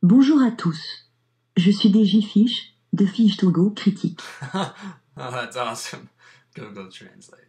Bonjour à tous. Je suis Fiche, de Fiche Togo, critique. Oh, that's awesome. Google Translate.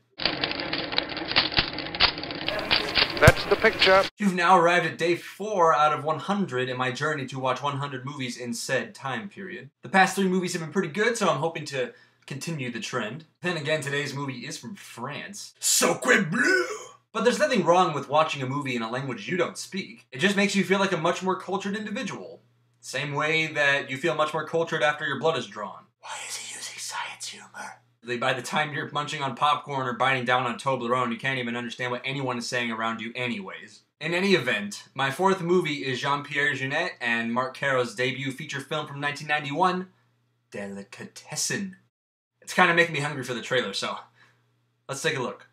That's the picture. You've now arrived at day 4 out of 100 in my journey to watch 100 movies in said time period. The past 3 movies have been pretty good, so I'm hoping to continue the trend. Then again, today's movie is from France. Sacre bleu! But there's nothing wrong with watching a movie in a language you don't speak. It just makes you feel like a much more cultured individual. Same way that you feel much more cultured after your blood is drawn. Why is he using science humor? By the time you're munching on popcorn or biting down on Toblerone, you can't even understand what anyone is saying around you anyways. In any event, my 4th movie is Jean-Pierre Jeunet and Marc Caro's debut feature film from 1991, Delicatessen. It's kind of making me hungry for the trailer, so let's take a look.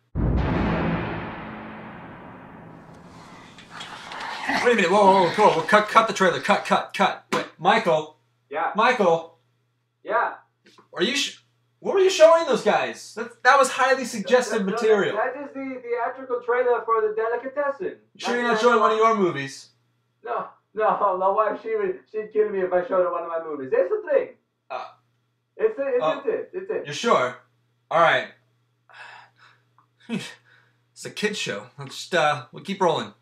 Wait a minute, whoa, cool, we'll cut the trailer, cut. Wait, Michael? Yeah. Michael? Yeah. Are you what were you showing those guys? That was highly suggestive material. That is the theatrical trailer for the Delicatessen. Sure you're not showing one of your movies? No, my wife, she'd kill me if I showed her one of my movies. It's the thing. It's it. You're sure? Alright. It's a kid's show. Let's just, we'll keep rolling.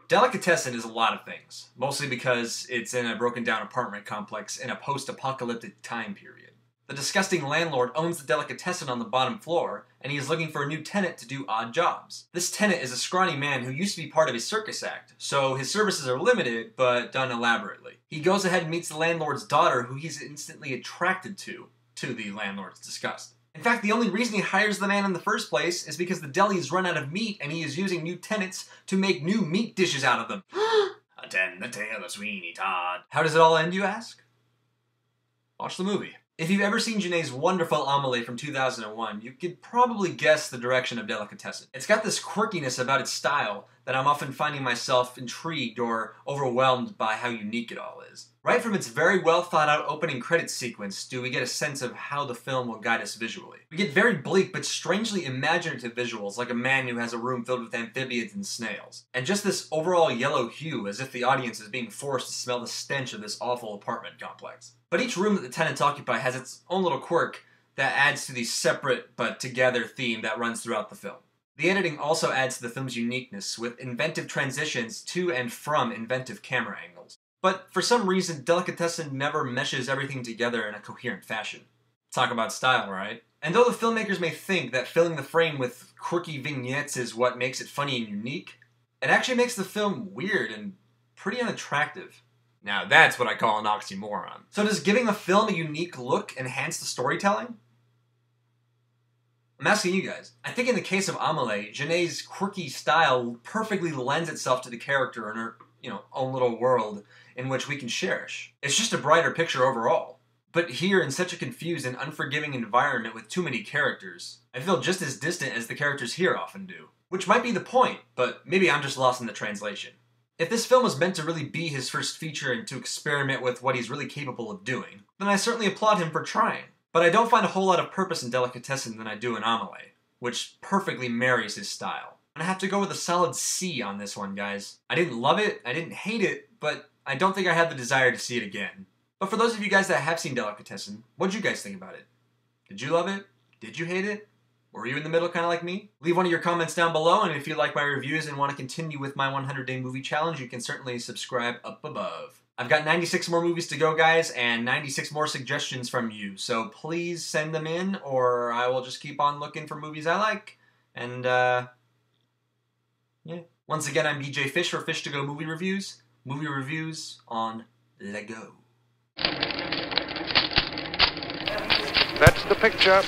Delicatessen is a lot of things, mostly because it's in a broken down apartment complex in a post-apocalyptic time period. The disgusting landlord owns the delicatessen on the bottom floor, and he is looking for a new tenant to do odd jobs. This tenant is a scrawny man who used to be part of a circus act, so his services are limited, but done elaborately. He goes ahead and meets the landlord's daughter, who he's instantly attracted to the landlord's disgust. In fact, the only reason he hires the man in the first place is because the deli's run out of meat and he is using new tenants to make new meat dishes out of them. Attend the tale of Sweeney Todd. How does it all end, you ask? Watch the movie. If you've ever seen Jeunet's wonderful Amelie from 2001, you could probably guess the direction of Delicatessen. It's got this quirkiness about its style that I'm often finding myself intrigued or overwhelmed by how unique it all is. Right from its very well thought out opening credits sequence do we get a sense of how the film will guide us visually. We get very bleak but strangely imaginative visuals like a man who has a room filled with amphibians and snails. And just this overall yellow hue as if the audience is being forced to smell the stench of this awful apartment complex. But each room that the tenants occupy has its own little quirk that adds to the separate but together theme that runs throughout the film. The editing also adds to the film's uniqueness, with inventive transitions to and from inventive camera angles. But for some reason, Delicatessen never meshes everything together in a coherent fashion. Talk about style, right? And though the filmmakers may think that filling the frame with quirky vignettes is what makes it funny and unique, it actually makes the film weird and pretty unattractive. Now that's what I call an oxymoron. So does giving a film a unique look enhance the storytelling? I'm asking you guys. I think in the case of Amelie, Jeunet's quirky style perfectly lends itself to the character in her, own little world in which we can cherish. It's just a brighter picture overall. But here, in such a confused and unforgiving environment with too many characters, I feel just as distant as the characters here often do. Which might be the point, but maybe I'm just lost in the translation. If this film was meant to really be his first feature and to experiment with what he's really capable of doing, then I certainly applaud him for trying. But I don't find a whole lot of purpose in Delicatessen than I do in Amelie, which perfectly marries his style. And I have to go with a solid C on this one, guys. I didn't love it, I didn't hate it, but I don't think I have the desire to see it again. But for those of you guys that have seen Delicatessen, what'd you guys think about it? Did you love it? Did you hate it? Were you in the middle kind of like me? Leave one of your comments down below, and if you like my reviews and want to continue with my 100-day movie challenge, you can certainly subscribe up above. I've got 96 more movies to go, guys, and 96 more suggestions from you, so please send them in, or I will just keep on looking for movies I like, and, Yeah. Once again, I'm BJ Fish for Fish to Go Movie Reviews. Movie reviews on Lego. That's the picture.